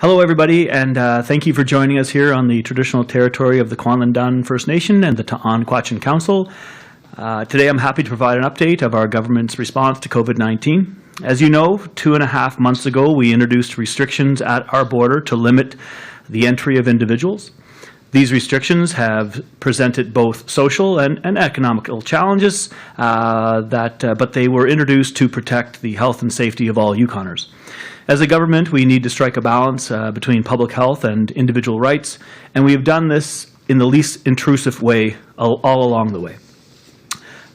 Hello everybody, and thank you for joining us here on the traditional territory of the Kwanlin First Nation and the Ta'an Council. Today I'm happy to provide an update of our government's response to COVID-19. As you know, 2.5 months ago we introduced restrictions at our border to limit the entry of individuals. These restrictions have presented both social and economical challenges, but they were introduced to protect the health and safety of all Yukoners. As a government, we need to strike a balance between public health and individual rights, and we have done this in the least intrusive way all along the way.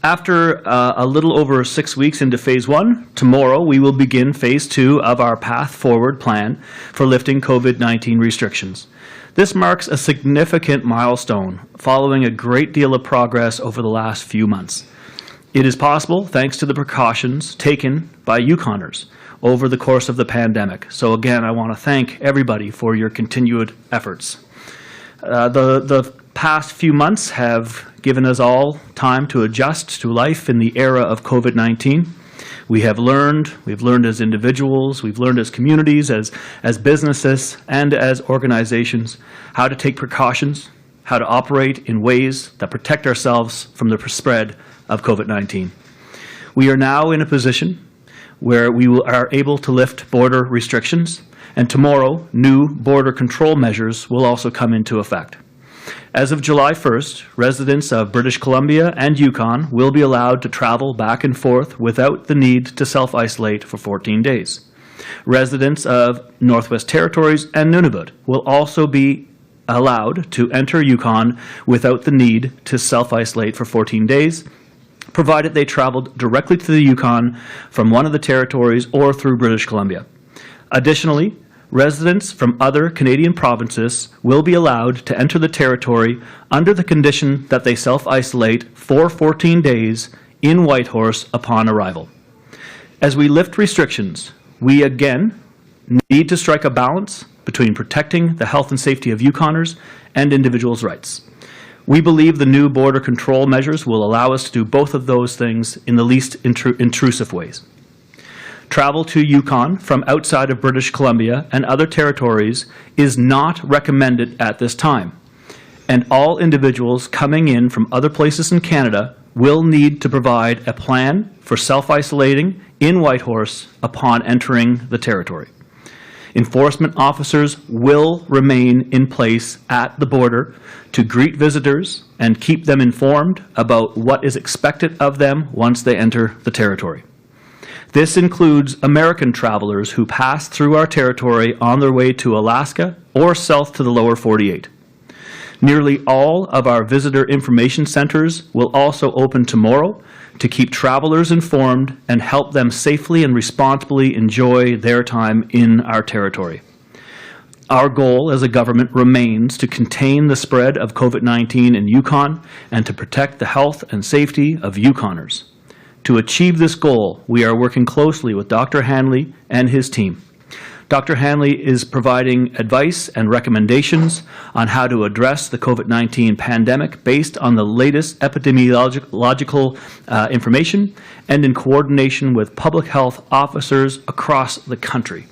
After a little over 6 weeks into Phase 1, tomorrow we will begin Phase 2 of our Path Forward plan for lifting COVID-19 restrictions. This marks a significant milestone following a great deal of progress over the last few months. It is possible thanks to the precautions taken by Yukoners over the course of the pandemic. So again, I want to thank everybody for your continued efforts. The past few months have given us all time to adjust to life in the era of COVID-19. We've learned as individuals, we've learned as communities, as businesses, and as organizations how to take precautions, how to operate in ways that protect ourselves from the spread of COVID-19. We are now in a position where we are able to lift border restrictions, and tomorrow new border control measures will also come into effect. As of July 1st, residents of British Columbia and Yukon will be allowed to travel back and forth without the need to self-isolate for 14 days. Residents of Northwest Territories and Nunavut will also be allowed to enter Yukon without the need to self-isolate for 14 days, provided they traveled directly to the Yukon from one of the territories or through British Columbia. Additionally, residents from other Canadian provinces will be allowed to enter the territory under the condition that they self-isolate for 14 days in Whitehorse upon arrival. As we lift restrictions, we again need to strike a balance between protecting the health and safety of Yukoners and individuals' rights. We believe the new border control measures will allow us to do both of those things in the least intrusive ways. Travel to Yukon from outside of British Columbia and other territories is not recommended at this time, and all individuals coming in from other places in Canada will need to provide a plan for self-isolating in Whitehorse upon entering the territory. Enforcement officers will remain in place at the border to greet visitors and keep them informed about what is expected of them once they enter the territory. This includes American travelers who pass through our territory on their way to Alaska or south to the lower 48. Nearly all of our visitor information centers will also open tomorrow to keep travelers informed and help them safely and responsibly enjoy their time in our territory. Our goal as a government remains to contain the spread of COVID-19 in Yukon and to protect the health and safety of Yukoners. To achieve this goal, we are working closely with Dr. Hanley and his team. Dr. Hanley is providing advice and recommendations on how to address the COVID-19 pandemic based on the latest epidemiological information and in coordination with public health officers across the country.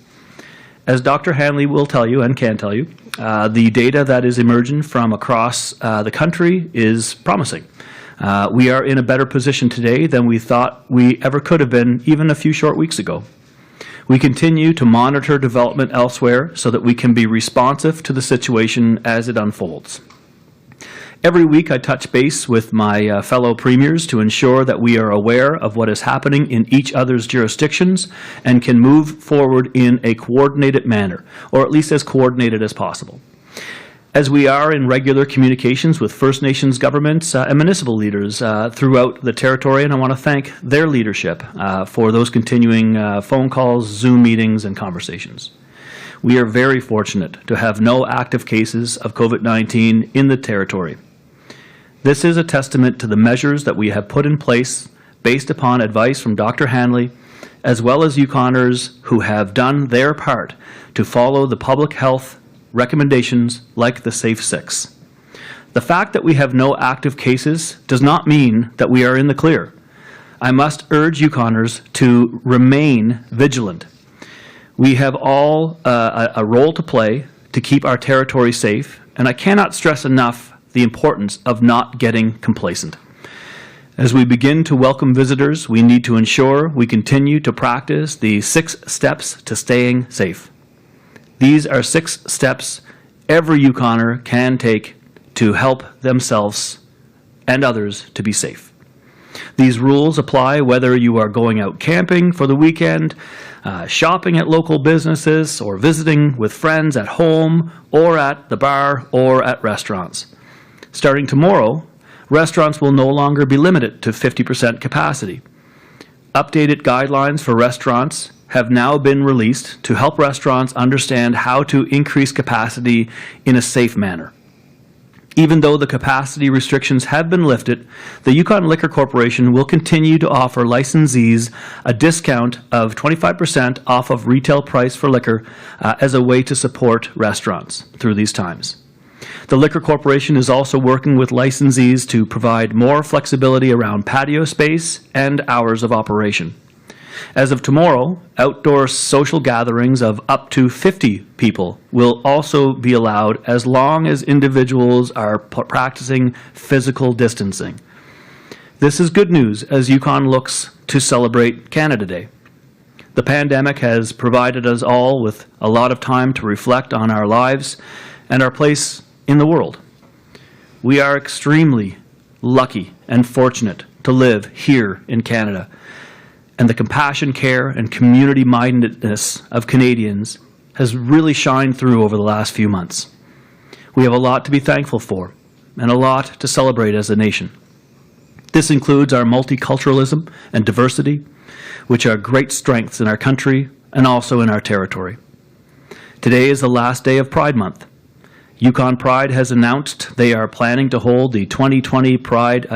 As Dr. Hanley will tell you and can tell you, the data that is emerging from across the country is promising. We are in a better position today than we thought we ever could have been even a few short weeks ago. We continue to monitor development elsewhere so that we can be responsive to the situation as it unfolds. Every week I touch base with my fellow premiers to ensure that we are aware of what is happening in each other's jurisdictions and can move forward in a coordinated manner, or at least as coordinated as possible. As we are in regular communications with First Nations governments and municipal leaders throughout the territory, and I want to thank their leadership for those continuing phone calls, Zoom meetings, and conversations. We are very fortunate to have no active cases of COVID-19 in the territory. This is a testament to the measures that we have put in place based upon advice from Dr. Hanley, as well as Yukoners who have done their part to follow the public health recommendations like the Safe 6. The fact that we have no active cases does not mean that we are in the clear. I must urge Yukoners to remain vigilant. We have all a role to play to keep our territory safe, and I cannot stress enough the importance of not getting complacent. As we begin to welcome visitors, we need to ensure we continue to practice the 6 steps to staying safe. These are 6 steps every Yukoner can take to help themselves and others to be safe. These rules apply whether you are going out camping for the weekend, shopping at local businesses, or visiting with friends at home or at the bar or at restaurants. Starting tomorrow, restaurants will no longer be limited to 50% capacity. Updated guidelines for restaurants have now been released to help restaurants understand how to increase capacity in a safe manner. Even though the capacity restrictions have been lifted, the Yukon Liquor Corporation will continue to offer licensees a discount of 25% off of retail price for liquor as a way to support restaurants through these times. The Liquor Corporation is also working with licensees to provide more flexibility around patio space and hours of operation. As of tomorrow, outdoor social gatherings of up to 50 people will also be allowed as long as individuals are practicing physical distancing. This is good news as Yukon looks to celebrate Canada Day. The pandemic has provided us all with a lot of time to reflect on our lives and our place in the world. We are extremely lucky and fortunate to live here in Canada, and the compassion, care, and community-mindedness of Canadians has really shined through over the last few months. We have a lot to be thankful for and a lot to celebrate as a nation. This includes our multiculturalism and diversity, which are great strengths in our country and also in our territory. Today is the last day of Pride Month. Yukon Pride has announced they are planning to hold the 2020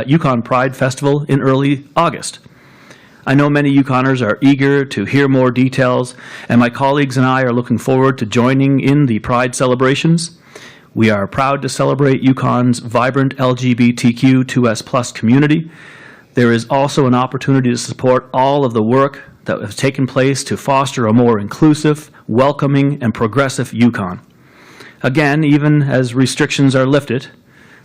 Yukon Pride Festival in early August. I know many Yukoners are eager to hear more details, and my colleagues and I are looking forward to joining in the Pride celebrations. We are proud to celebrate Yukon's vibrant LGBTQ2S+ community. There is also an opportunity to support all of the work that has taken place to foster a more inclusive, welcoming, and progressive Yukon. Again, even as restrictions are lifted,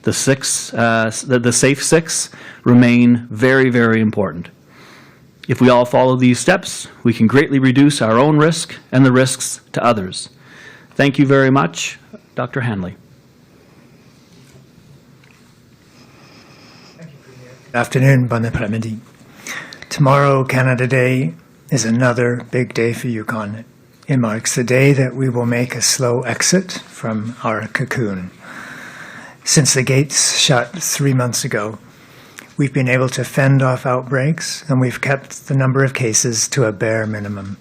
the safe 6 remain very, very important. If we all follow these steps, we can greatly reduce our own risk and the risks to others. Thank you very much. Dr. Hanley. Good afternoon, bon après-midi. Tomorrow, Canada Day, is another big day for Yukon. It marks the day that we will make a slow exit from our cocoon. Since the gates shut 3 months ago, we've been able to fend off outbreaks, and we've kept the number of cases to a bare minimum.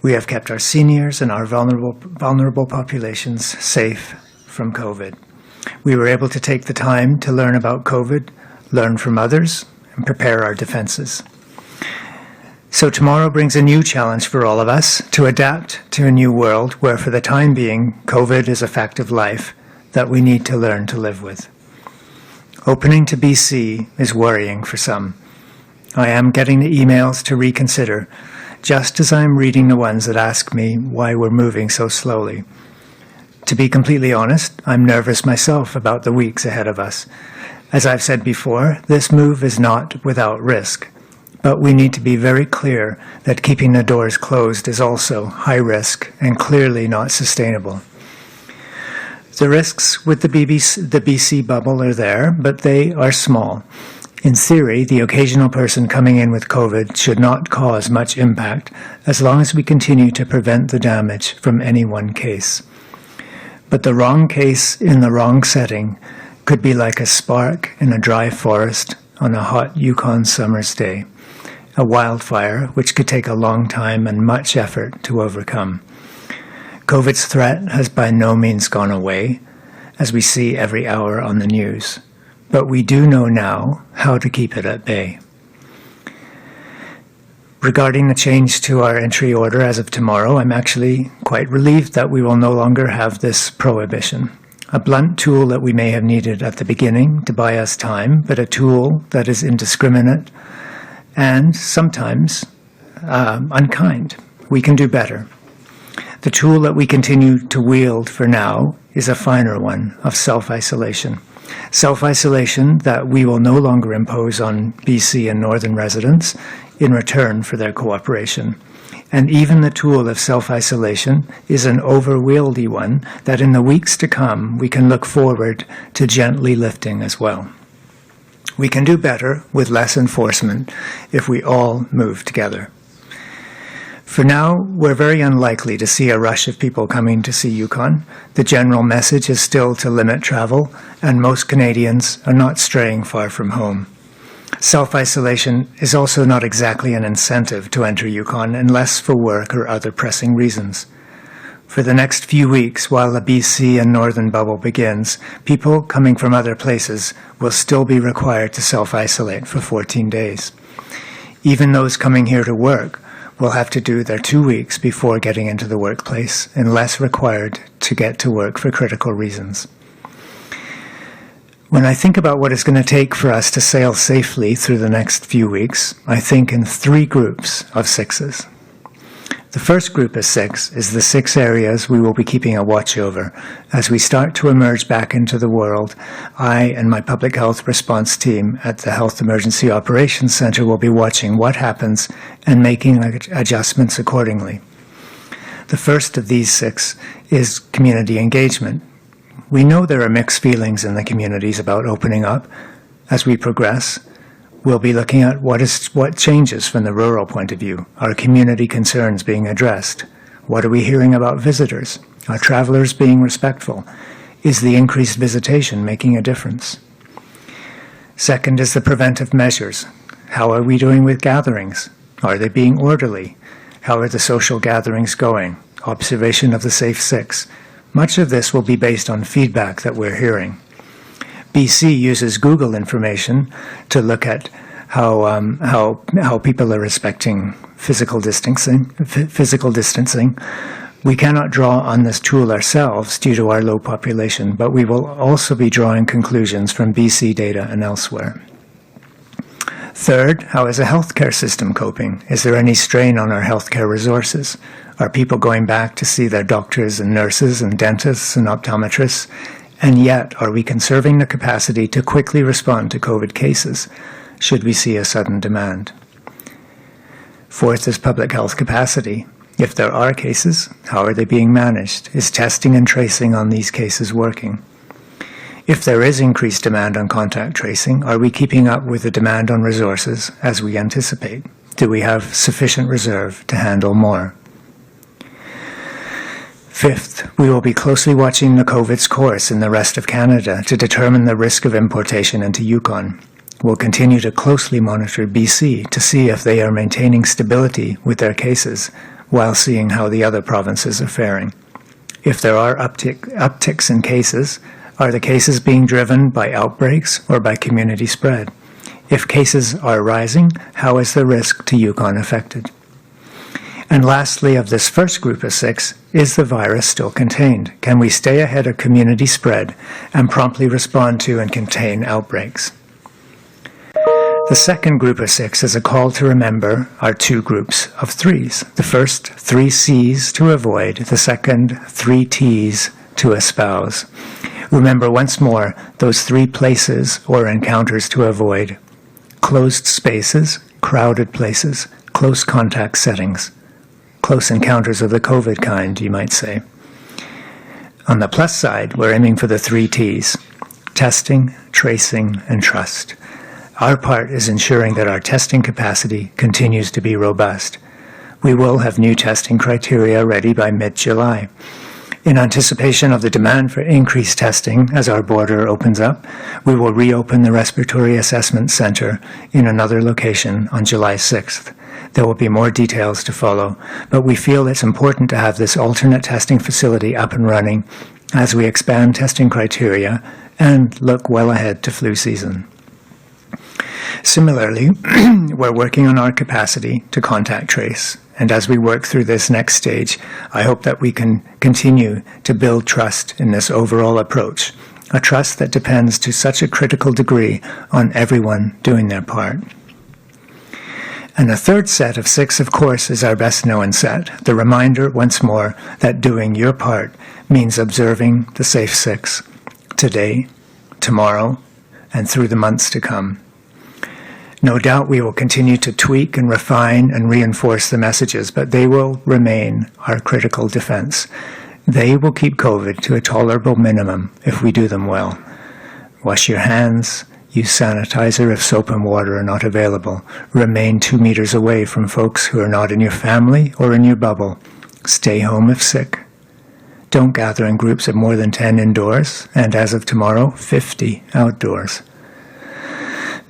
We have kept our seniors and our vulnerable populations safe from COVID. We were able to take the time to learn about COVID, learn from others, and prepare our defenses. So tomorrow brings a new challenge for all of us to adapt to a new world where, for the time being, COVID is a fact of life that we need to learn to live with. Opening to BC is worrying for some. I am getting the emails to reconsider, just as I'm reading the ones that ask me why we're moving so slowly. To be completely honest, I'm nervous myself about the weeks ahead of us. As I've said before, this move is not without risk, but we need to be very clear that keeping the doors closed is also high risk and clearly not sustainable. The risks with the BC bubble are there, but they are small. In theory, the occasional person coming in with COVID should not cause much impact as long as we continue to prevent the damage from any one case. But the wrong case in the wrong setting could be like a spark in a dry forest on a hot Yukon summer's day, a wildfire which could take a long time and much effort to overcome. COVID's threat has by no means gone away, as we see every hour on the news, but we do know now how to keep it at bay. Regarding the change to our entry order as of tomorrow, I'm actually quite relieved that we will no longer have this prohibition. A blunt tool that we may have needed at the beginning to buy us time, but a tool that is indiscriminate and sometimes unkind. We can do better. The tool that we continue to wield for now is a finer one of self-isolation. Self-isolation that we will no longer impose on BC and Northern residents in return for their cooperation. And even the tool of self-isolation is an overwieldy one that in the weeks to come we can look forward to gently lifting as well. We can do better with less enforcement if we all move together. For now, we're very unlikely to see a rush of people coming to see Yukon. The general message is still to limit travel, and most Canadians are not straying far from home. Self-isolation is also not exactly an incentive to enter Yukon unless for work or other pressing reasons. For the next few weeks, while the BC and Northern bubble begins, people coming from other places will still be required to self-isolate for 14 days. Even those coming here to work will have to do their 2 weeks before getting into the workplace, unless required to get to work for critical reasons. When I think about what it's going to take for us to sail safely through the next few weeks, I think in 3 groups of 6s. The first group of 6 is the 6 areas we will be keeping a watch over. As we start to emerge back into the world, I and my public health response team at the Health Emergency Operations Centre will be watching what happens and making adjustments accordingly. The first of these 6 is community engagement. We know there are mixed feelings in the communities about opening up. As we progress, we'll be looking at what changes from the rural point of view. Are community concerns being addressed? What are we hearing about visitors? Are travelers being respectful? Is the increased visitation making a difference? Second is the preventive measures. How are we doing with gatherings? Are they being orderly? How are the social gatherings going? Observation of the Safe 6. Much of this will be based on feedback that we're hearing. BC uses Google information to look at how people are respecting physical distancing. We cannot draw on this tool ourselves due to our low population, but we will also be drawing conclusions from BC data and elsewhere. Third, how is the healthcare system coping? Is there any strain on our healthcare resources? Are people going back to see their doctors and nurses and dentists and optometrists? And yet, are we conserving the capacity to quickly respond to COVID cases, should we see a sudden demand? Fourth is public health capacity. If there are cases, how are they being managed? Is testing and tracing on these cases working? If there is increased demand on contact tracing, are we keeping up with the demand on resources as we anticipate? Do we have sufficient reserve to handle more? Fifth, we will be closely watching the COVID's course in the rest of Canada to determine the risk of importation into Yukon. We'll continue to closely monitor BC to see if they are maintaining stability with their cases while seeing how the other provinces are faring. If there are upticks in cases, are the cases being driven by outbreaks or by community spread? If cases are rising, how is the risk to Yukon affected? And lastly, of this first group of 6, is the virus still contained? Can we stay ahead of community spread and promptly respond to and contain outbreaks? The second group of 6 is a call to remember our 2 groups of 3s. The first, 3 C's to avoid. The second, 3 T's to espouse. Remember once more those 3 places or encounters to avoid: closed spaces, crowded places, close contact settings. Close encounters of the COVID kind, you might say. On the plus side, we're aiming for the 3 T's: testing, tracing, and trust. Our part is ensuring that our testing capacity continues to be robust. We will have new testing criteria ready by mid-July. In anticipation of the demand for increased testing as our border opens up, we will reopen the Respiratory Assessment Centre in another location on July 6th. There will be more details to follow, but we feel it's important to have this alternate testing facility up and running as we expand testing criteria and look well ahead to flu season. Similarly, we're working on our capacity to contact trace, and as we work through this next stage, I hope that we can continue to build trust in this overall approach, a trust that depends to such a critical degree on everyone doing their part. And the third set of 6, of course, is our best known set. The reminder, once more, that doing your part means observing the safe 6 today, tomorrow, and through the months to come. No doubt we will continue to tweak and refine and reinforce the messages, but they will remain our critical defense. They will keep COVID to a tolerable minimum if we do them well. Wash your hands. Use sanitizer if soap and water are not available. Remain 2 meters away from folks who are not in your family or in your bubble. Stay home if sick. Don't gather in groups of more than 10 indoors, and as of tomorrow, 50 outdoors.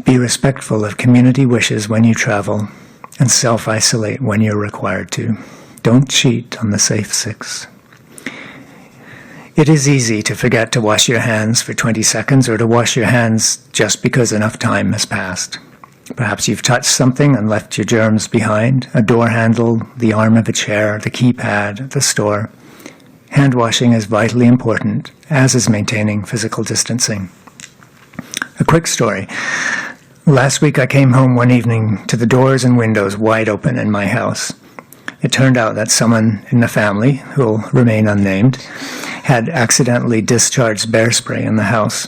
Be respectful of community wishes when you travel, and self-isolate when you're required to. Don't cheat on the safe 6. It is easy to forget to wash your hands for 20 seconds or to wash your hands just because enough time has passed. Perhaps you've touched something and left your germs behind, a door handle, the arm of a chair, the keypad at the store. Hand washing is vitally important, as is maintaining physical distancing. A quick story. Last week I came home one evening to the doors and windows wide open in my house. It turned out that someone in the family, who will remain unnamed, had accidentally discharged bear spray in the house.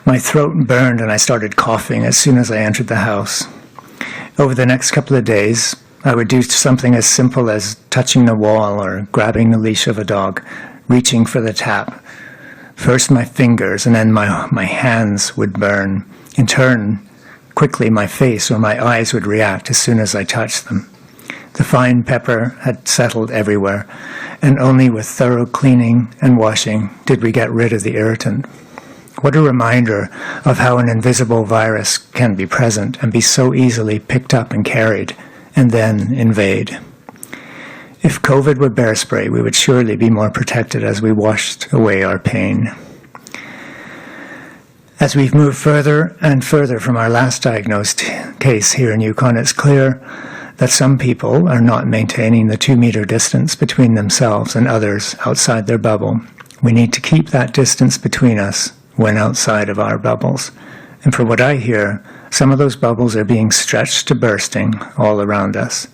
My throat burned and I started coughing as soon as I entered the house. Over the next couple of days, I would do something as simple as touching the wall or grabbing the leash of a dog, reaching for the tap. First my fingers and then my hands would burn. In turn, quickly my face or my eyes would react as soon as I touched them. The fine pepper had settled everywhere, and only with thorough cleaning and washing did we get rid of the irritant. What a reminder of how an invisible virus can be present and be so easily picked up and carried, and then invade. If COVID were bear spray, we would surely be more protected as we washed away our pain. As we've moved further and further from our last diagnosed case here in Yukon, it's clear that some people are not maintaining the 2-meter distance between themselves and others outside their bubble. We need to keep that distance between us when outside of our bubbles. And for what I hear, some of those bubbles are being stretched to bursting all around us.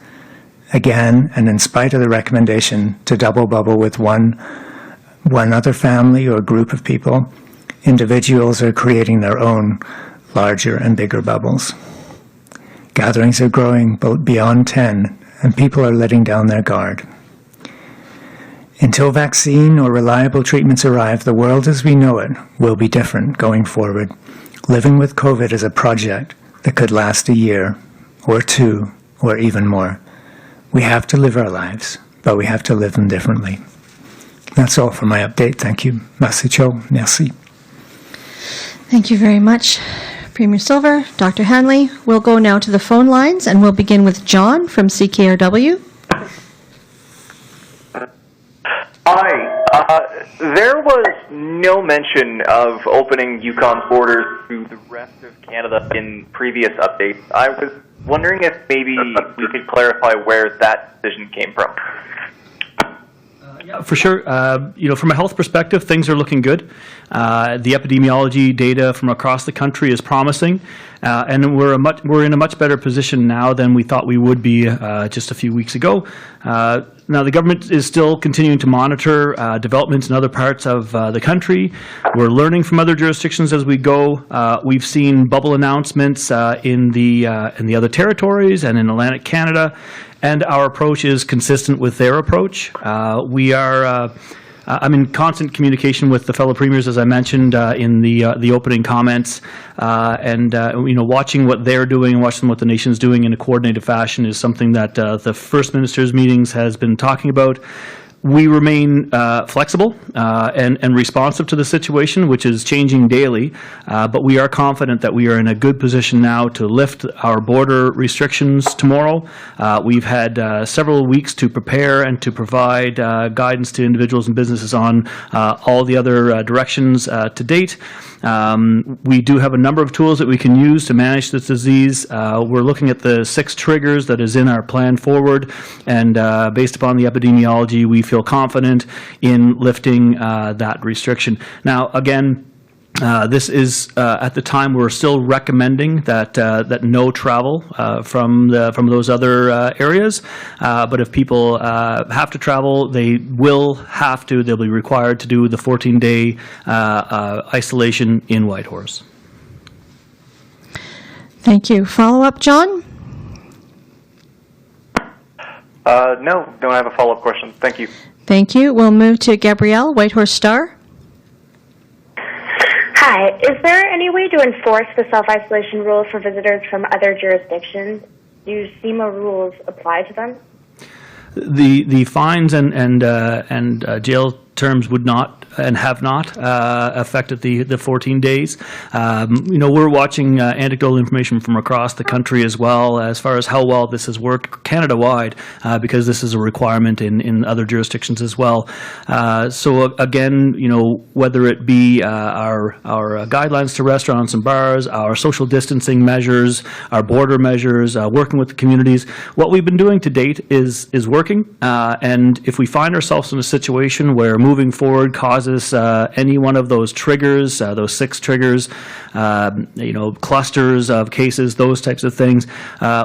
Again, and in spite of the recommendation to double bubble with one other family or group of people, individuals are creating their own larger and bigger bubbles. Gatherings are growing beyond 10, and people are letting down their guard. Until vaccine or reliable treatments arrive, the world as we know it will be different going forward. Living with COVID is a project that could last a year, or 2, or even more. We have to live our lives, but we have to live them differently. That's all for my update. Thank you. Merci. Thank you very much, Premier Silver. Dr. Hanley, we'll go now to the phone lines, and we'll begin with John from CKRW. Hi. There was no mention of opening Yukon's borders to the rest of Canada in previous updates. I was wondering if maybe we could clarify where that decision came from. Yeah, for sure. From a health perspective, things are looking good. The epidemiology data from across the country is promising, and we're in a much better position now than we thought we would be just a few weeks ago. Now, the government is still continuing to monitor developments in other parts of the country. We're learning from other jurisdictions as we go. We've seen bubble announcements in the other territories and in Atlantic Canada, and our approach is consistent with their approach. I'm in constant communication with the fellow premiers, as I mentioned in the opening comments, and watching what they're doing and watching what the nation's doing in a coordinated fashion is something that the First Minister's meetings has been talking about. We remain flexible and responsive to the situation, which is changing daily, but we are confident that we are in a good position now to lift our border restrictions tomorrow. We've had several weeks to prepare and to provide guidance to individuals and businesses on all the other directions to date. We do have a number of tools that we can use to manage this disease. We're looking at the 6 triggers that is in our plan forward, and based upon the epidemiology, we feel confident in lifting that restriction. Now, again, This is at the time we're still recommending that no travel from those other areas. But if people have to travel, they'll be required to do the 14-day isolation in Whitehorse. Thank you. Follow-up, John? No, don't have a follow-up question. Thank you. Thank you. We'll move to Gabrielle, Whitehorse Star. Hi. Is there any way to enforce the self-isolation rule for visitors from other jurisdictions? Do SEMA rules apply to them? The fines and jail terms would not and have not affected the 14 days. We're watching anecdotal information from across the country as well as far as how well this has worked Canada-wide because this is a requirement in other jurisdictions as well. So again, whether it be our guidelines to restaurants and bars, our social distancing measures, our border measures, working with the communities, what we've been doing to date is working. And if we find ourselves in a situation where moving forward causes any one of those triggers, those 6 triggers, clusters of cases, those types of things,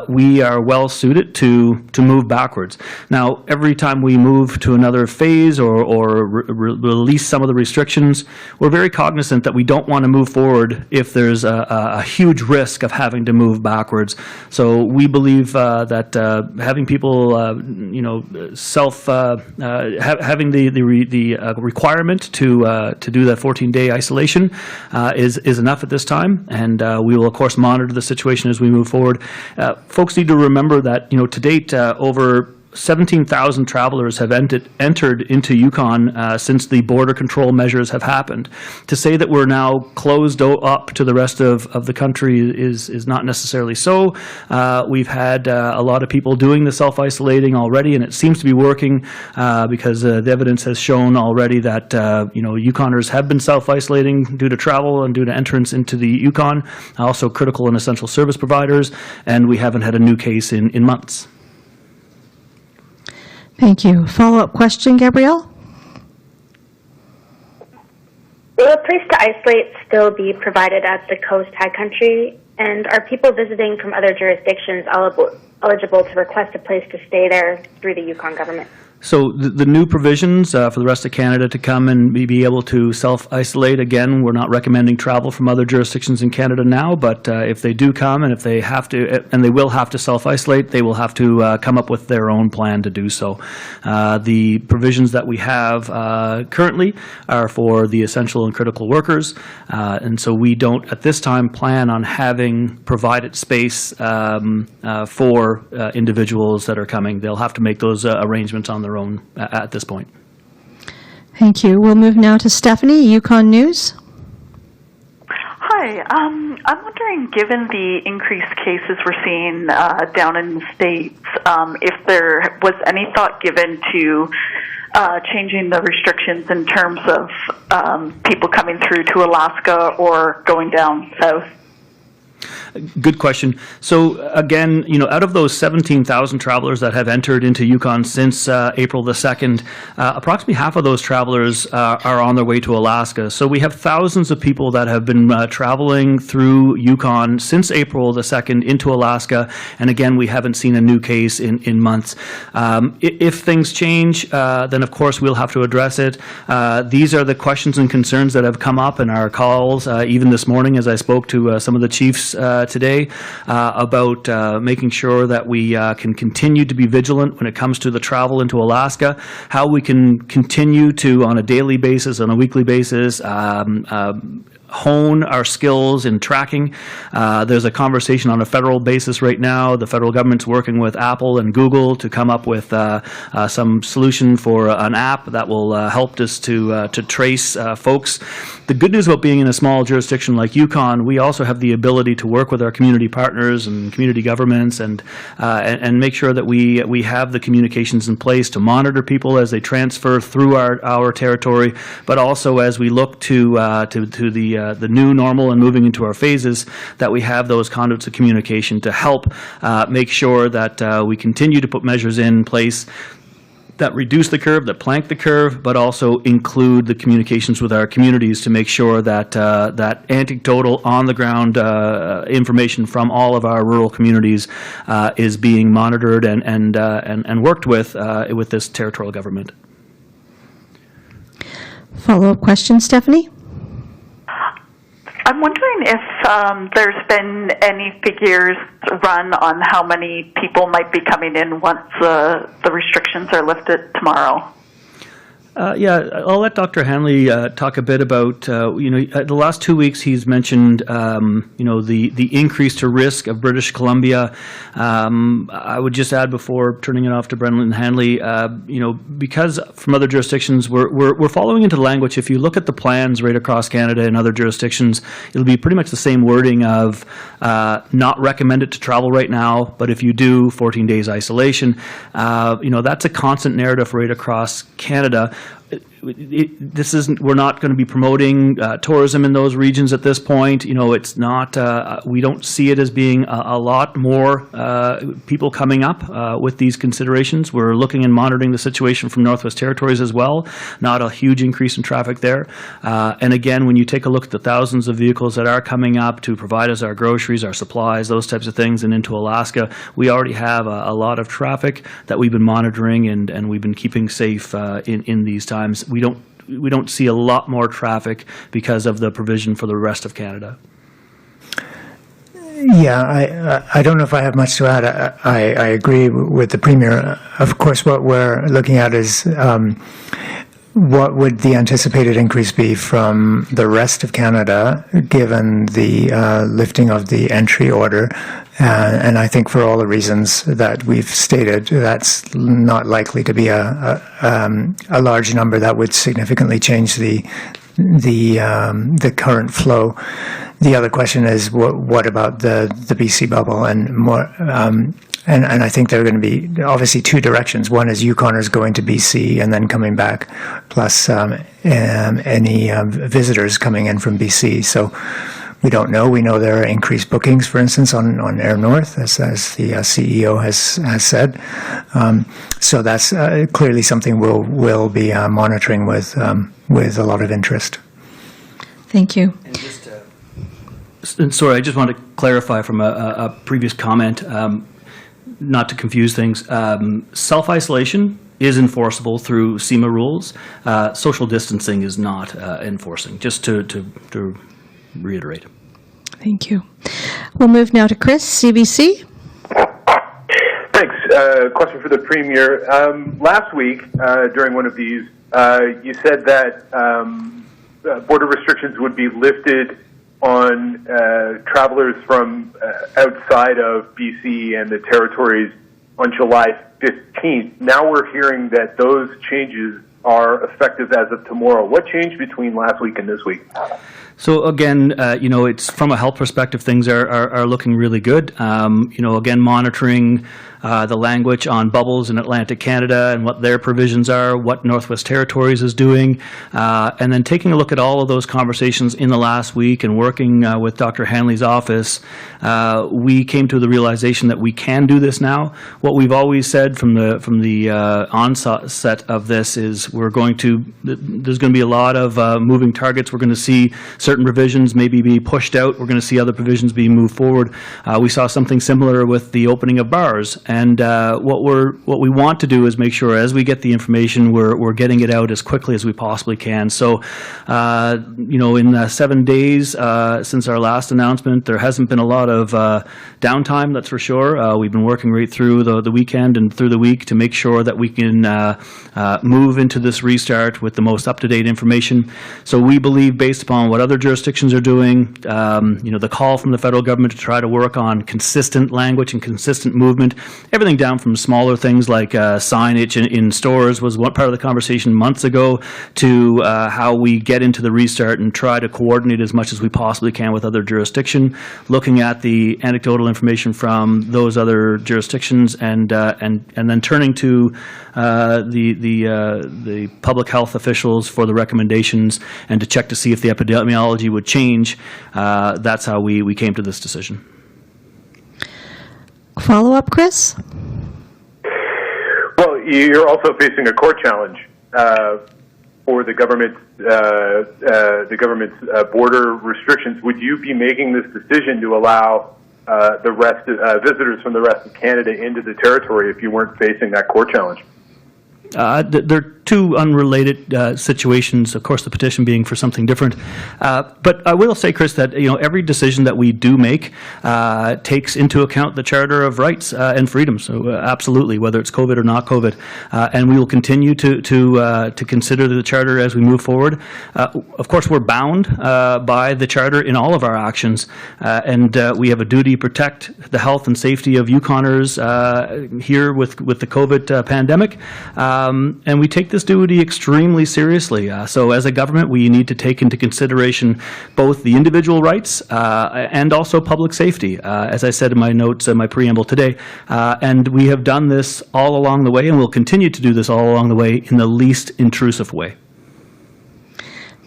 we are well suited to move backwards. Now, every time we move to another phase or release some of the restrictions, we're very cognizant that we don't want to move forward if there's a huge risk of having to move backwards. So we believe that having people, having the requirement to do that 14-day isolation is enough at this time, and we will of course monitor the situation as we move forward. Folks need to remember that to date over 17,000 travelers have entered into Yukon since the border control measures have happened. To say that we're now closed up to the rest of the country is not necessarily so. We've had a lot of people doing the self-isolating already, and it seems to be working because the evidence has shown already that Yukoners have been self-isolating due to travel and due to entrance into the Yukon, also critical and essential service providers, and we haven't had a new case in months. Thank you. Follow-up question, Gabrielle? Will a place to isolate still be provided at the Coast High Country? And are people visiting from other jurisdictions eligible to request a place to stay there through the Yukon government? So the new provisions for the rest of Canada to come and be able to self-isolate, again, we're not recommending travel from other jurisdictions in Canada now, but if they do come and if they have to, and they will have to self-isolate, they will have to come up with their own plan to do so. The provisions that we have currently are for the essential and critical workers, and so we don't at this time plan on having provided space for individuals that are coming. They'll have to make those arrangements on their own at this point. Thank you. We'll move now to Stephanie, Yukon News. Hi. I'm wondering, given the increased cases we're seeing down in the States, if there was any thought given to changing the restrictions in terms of people coming through to Alaska or going down south? Good question. So again, out of those 17,000 travelers that have entered into Yukon since April the 2nd, approximately half of those travelers are on their way to Alaska. So we have thousands of people that have been traveling through Yukon since April the 2nd into Alaska, and again, we haven't seen a new case in months. If things change, then of course we'll have to address it. These are the questions and concerns that have come up in our calls, even this morning as I spoke to some of the chiefs today about making sure that we can continue to be vigilant when it comes to the travel into Alaska, how we can continue to, on a daily basis, on a weekly basis, hone our skills in tracking. There's a conversation on a federal basis right now. The federal government's working with Apple and Google to come up with some solution for an app that will help us to trace folks. The good news about being in a small jurisdiction like Yukon, we also have the ability to work with our community partners and community governments and make sure that we have the communications in place to monitor people as they transfer through our territory, but also as we look to the new normal and moving into our phases, that we have those conduits of communication to help make sure that we continue to put measures in place that reduce the curve, that plank the curve, but also include the communications with our communities to make sure that that anecdotal, on-the-ground information from all of our rural communities is being monitored and worked with this territorial government. Follow-up question, Stephanie? I'm wondering if there's been any figures run on how many people might be coming in once the restrictions are lifted tomorrow. Yeah, I'll let Dr. Hanley talk a bit about, the last 2 weeks he's mentioned, the increase to risk of British Columbia. I would just add before turning it off to Brendan Hanley, because from other jurisdictions, we're following into the language. If you look at the plans right across Canada and other jurisdictions, it'll be pretty much the same wording of not recommended to travel right now, but if you do, 14 days isolation. That's a constant narrative right across Canada. We're not going to be promoting tourism in those regions at this point. It's not, we don't see it as being a lot more people coming up with these considerations. We're looking and monitoring the situation from Northwest Territories as well. Not a huge increase in traffic there. And again, when you take a look at the thousands of vehicles that are coming up to provide us our groceries, our supplies, those types of things, and into Alaska, we already have a lot of traffic that we've been monitoring and we've been keeping safe in these times. We don't see a lot more traffic because of the provision for the rest of Canada. Yeah, I don't know if I have much to add. I agree with the Premier. Of course, what we're looking at is what would the anticipated increase be from the rest of Canada given the lifting of the entry order. And I think for all the reasons that we've stated, that's not likely to be a large number that would significantly change the current flow. The other question is what about the BC bubble and more. And I think there are going to be obviously two directions. One is Yukoners going to BC and then coming back, plus any visitors coming in from BC. So we don't know. We know there are increased bookings, for instance, on Air North, as the CEO has said. So that's clearly something we'll be monitoring with a lot of interest. Thank you. And sorry, I just want to clarify from a previous comment, not to confuse things. Self-isolation is enforceable through SEMA rules. Social distancing is not enforcing, just to reiterate. Thank you. We'll move now to Chris, CBC. Thanks. Question for the Premier. Last week, during one of these, you said that border restrictions would be lifted on travelers from outside of BC and the territories on July 15th. Now we're hearing that those changes are effective as of tomorrow. What changed between last week and this week? So again, it's from a health perspective, things are looking really good. Again, monitoring the language on bubbles in Atlantic Canada and what their provisions are, what Northwest Territories is doing, and then taking a look at all of those conversations in the last week and working with Dr. Hanley's office, we came to the realization that we can do this now. What we've always said from the onset of this is there's going to be a lot of moving targets. We're going to see certain provisions maybe be pushed out. We're going to see other provisions being moved forward. We saw something similar with the opening of bars. And what we want to do is make sure as we get the information, we're getting it out as quickly as we possibly can. So, in 7 days since our last announcement, there hasn't been a lot of downtime, that's for sure. We've been working right through the weekend and through the week to make sure that we can move into this restart with the most up-to-date information. So we believe, based upon what other jurisdictions are doing, the call from the federal government to try to work on consistent language and consistent movement, everything down from smaller things like signage in stores was one part of the conversation months ago, to how we get into the restart and try to coordinate as much as we possibly can with other jurisdiction, looking at the anecdotal information from those other jurisdictions, and then turning to the public health officials for the recommendations and to check to see if the epidemiology would change. That's how we came to this decision. Follow-up, Chris? Well, you're also facing a court challenge for the government's border restrictions. Would you be making this decision to allow visitors from the rest of Canada into the territory if you weren't facing that court challenge? They're two unrelated situations, of course, the petition being for something different. But I will say, Chris, that every decision that we do make takes into account the Charter of Rights and Freedoms. So absolutely, whether it's COVID or not COVID, and we will continue to consider the Charter as we move forward. Of course, we're bound by the Charter in all of our actions, and we have a duty to protect the health and safety of Yukoners here with the COVID pandemic, and we take this duty extremely seriously. So as a government, we need to take into consideration both the individual rights and also public safety, as I said in my notes, my preamble today. And we have done this all along the way, and we'll continue to do this all along the way in the least intrusive way.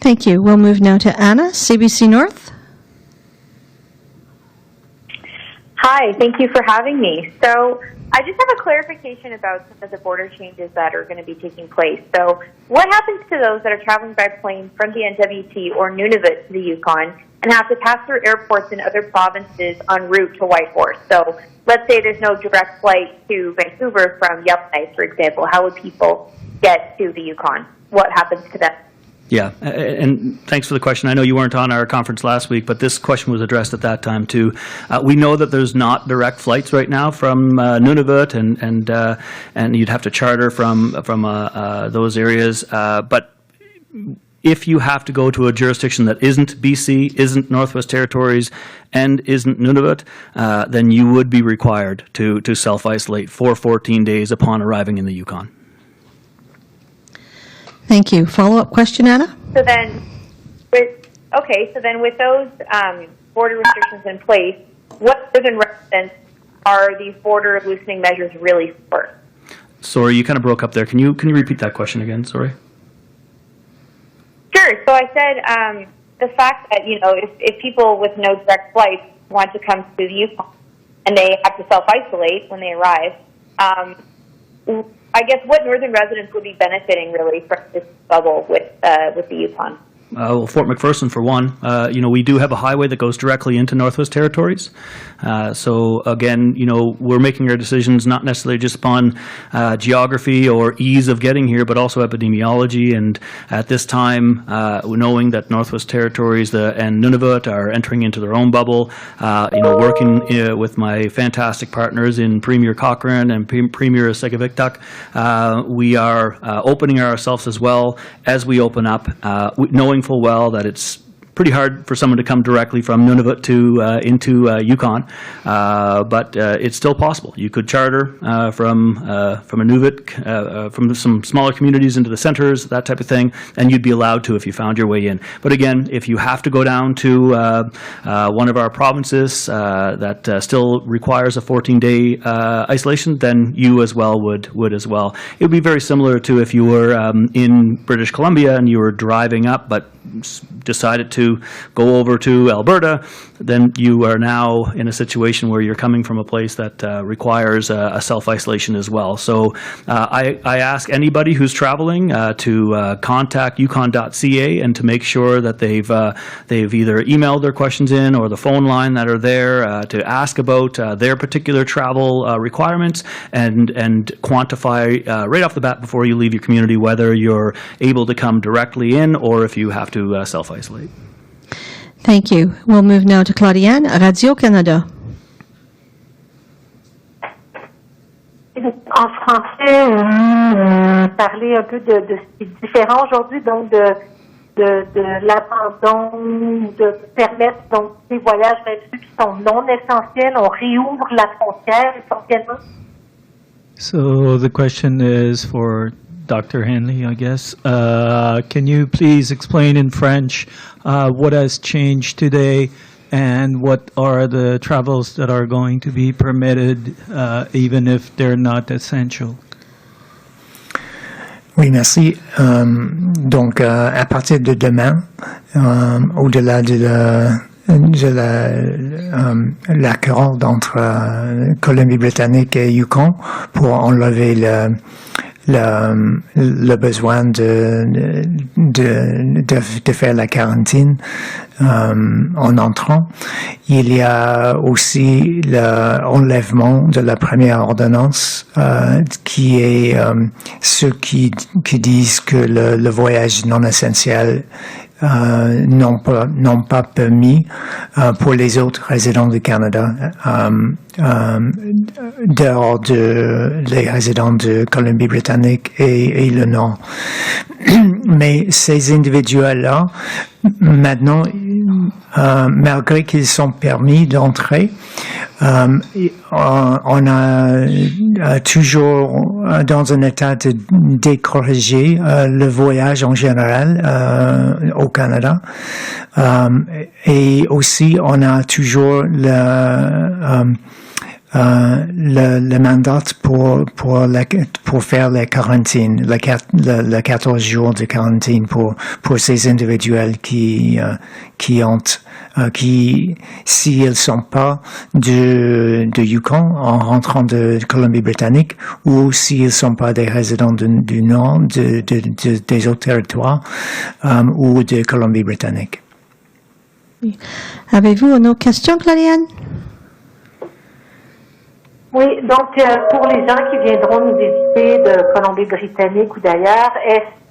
Thank you. We'll move now to Anna, CBC North. Hi, thank you for having me. So I just have a clarification about some of the border changes that are going to be taking place. So what happens to those that are traveling by plane from the NWT or Nunavut to the Yukon and have to pass through airports in other provinces en route to Whitehorse? So let's say there's no direct flight to Vancouver from Yellowknife, for example. How would people get to the Yukon? What happens to them? Yeah, and thanks for the question. I know you weren't on our conference last week, but this question was addressed at that time too. We know that there's not direct flights right now from Nunavut, and you'd have to charter from those areas. But if you have to go to a jurisdiction that isn't BC, isn't Northwest Territories, and isn't Nunavut, then you would be required to self-isolate for 14 days upon arriving in the Yukon. Thank you. Follow-up question, Anna? So then with those border restrictions in place, what northern residents are these border loosening measures really for? Sorry, you kind of broke up there. Can you repeat that question again? Sorry. Sure. So I said the fact that if people with no direct flights want to come to the Yukon and they have to self-isolate when they arrive, I guess what northern residents would be benefiting really from this bubble with the Yukon? Well, Fort McPherson, for one. We do have a highway that goes directly into Northwest Territories. So, again, we're making our decisions not necessarily just upon geography or ease of getting here, but also epidemiology. And at this time, knowing that Northwest Territories and Nunavut are entering into their own bubble, working with my fantastic partners in Premier Cochrane and Premier Segaviktak, we are opening ourselves as well as we open up, knowing full well that it's pretty hard for someone to come directly from Nunavut to into Yukon, but it's still possible. You could charter from a Nunavut, from some smaller communities into the centers, that type of thing, and you'd be allowed to if you found your way in. But again, if you have to go down to one of our provinces that still requires a 14-day isolation, then you as well would as well. It would be very similar to if you were in British Columbia and you were driving up, but decided to go over to Alberta, then you are now in a situation where you're coming from a place that requires a self-isolation as well. So I ask anybody who's traveling to contact yukon.ca and to make sure that they've either emailed their questions in or the phone line that are there to ask about their particular travel requirements and quantify right off the bat before you leave your community whether you're able to come directly in or if you have to self-isolate. Thank you. We'll move now to Claudiane, Radio-Canada. En français, parler un peu de ce qui est différent aujourd'hui, donc de l'abandon, de permettre donc des voyages, même ceux qui sont non essentiels, on réouvre la frontière essentiellement. So the question is for Dr. Hanley, I guess. Can you please explain in French what has changed today and what are the travels that are going to be permitted even if they're not essential? Oui, merci. Donc, à partir de demain, au-delà de l'accord entre Colombie-Britannique et Yukon pour enlever le besoin de faire la quarantaine en entrant. Il y a aussi l'enlèvement de la première ordonnance qui est ceux qui disent que le voyage non essentiel n'ont pas permis pour les autres résidents du Canada dehors les résidents de Colombie-Britannique et le Nord. Mais ces individuels-là, maintenant, malgré qu'ils sont permis d'entrer, on a toujours dans un état de décourager le voyage en général au Canada. Et aussi, on a toujours le mandat pour faire la quarantaine, le 14 jours de quarantaine pour ces individuels qui s'ils sont pas de Yukon en rentrant de Colombie-Britannique ou s'ils sont pas des résidents du Nord, des autres territoires ou de Colombie-Britannique. Avez-vous une autre question, Claudiane? Oui, donc pour les gens qui viendront nous visiter de Colombie-Britannique ou d'ailleurs,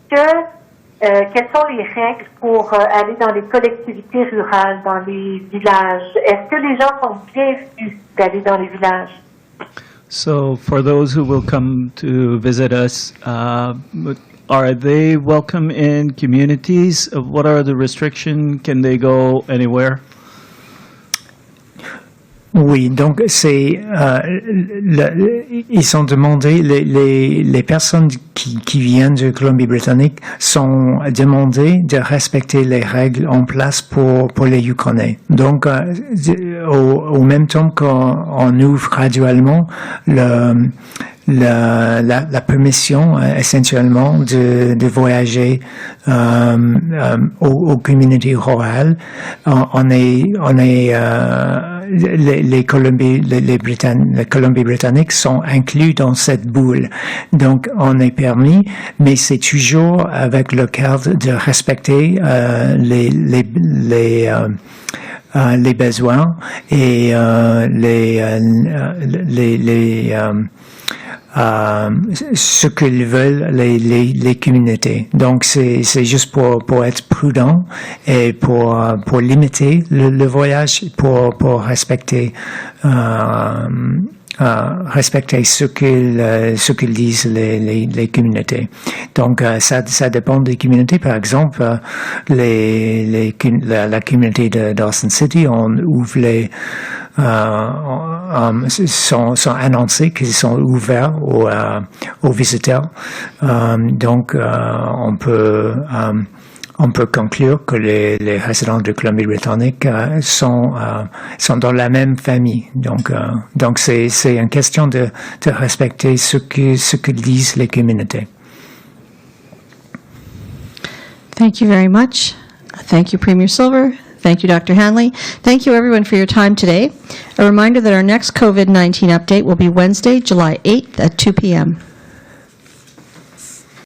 quelles sont les règles pour aller dans les collectivités rurales, dans les villages? Est-ce que les gens sont bienvenus d'aller dans les villages? So for those who will come to visit us, are they welcome in communities? What are the restrictions? Can they go anywhere? Oui, donc ils sont demandés, les personnes qui viennent de Colombie-Britannique sont demandées de respecter les règles en place pour les Yukonais. Donc, au même temps qu'on ouvre graduellement la permission essentiellement de voyager aux communautés rurales, les Colombies-Britanniques sont inclus dans cette bulle. Donc, on est permis, mais c'est toujours avec le cadre de respecter les besoins et ce qu'ils veulent les communautés. Donc c'est juste pour être prudent et pour limiter le voyage, pour respecter ce qu'ils disent les communautés. Donc ça dépend des communautés. Par exemple, la communauté de Dawson City, on ouvre sont annoncés qu'ils sont ouverts aux visiteurs. Donc on peut conclure que les résidents de Colombie-Britannique sont dans la même famille. Donc c'est une question de respecter ce que disent les communautés. Thank you very much. Thank you, Premier Silver. Thank you, Dr. Hanley. Thank you, everyone, for your time today. A reminder that our next COVID-19 update will be Wednesday, July 8th at 2 p.m.